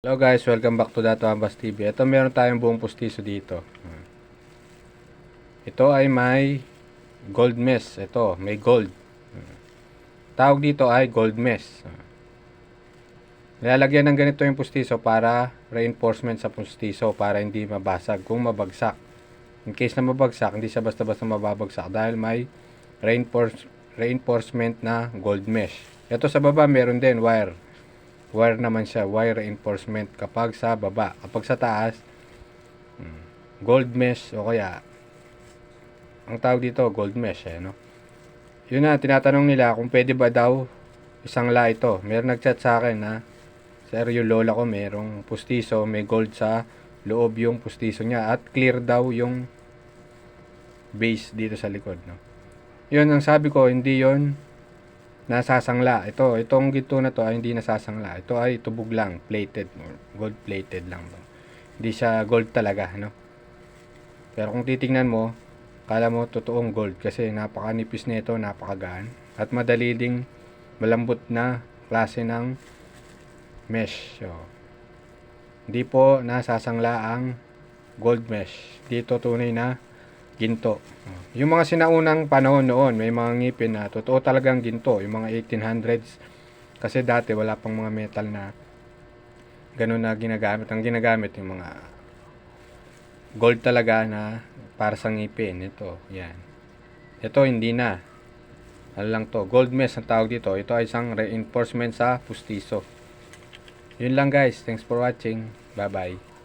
Hello guys, welcome back to Dato Ambas TV. Ito meron tayong buong pustiso dito. Ito ay may gold mesh. Ito, may gold. Tawag dito ay gold mesh. Nilalagyan ng ganito yung pustiso para reinforcement sa pustiso para hindi mabasag kung mabagsak. In case na mabagsak, hindi siya basta-basta mababagsak dahil may reinforcement na gold mesh. Ito sa baba meron din wire. Wire naman siya, wire reinforcement kapag sa baba. Kapag sa taas, gold mesh o kaya ang tawag dito gold mesh no? Yun na, tinatanong nila kung pwede ba daw isang la ito. Meron nagchat sa akin na sir, yung lola ko merong pustiso, may gold sa loob yung pustiso niya at clear daw yung base dito sa likod, no? Yun ang sabi ko, hindi yon nasasangla. Itong ginto na to ay hindi nasasangla. Ito ay tubog lang, plated, gold plated lang. Hindi siya gold talaga, no? Pero kung titingnan mo, kala mo totoong gold kasi napakanipis nito, napakagaan at madali ding malambot na klase ng mesh. So, hindi po nasasangla ang gold mesh. Dito tunay na ginto. Yung mga sinaunang panahon noon, may mga ngipin na totoo talagang ginto. Yung mga 1800s, kasi dati wala pang mga metal na ganun na ginagamit. Ang ginagamit yung mga gold talaga na para sa ngipin. Ito, yan. Ito, hindi na. Ano lang to, gold mesh ang tawag dito. Ito ay isang reinforcement sa pustiso. Yun lang guys. Thanks for watching. Bye bye.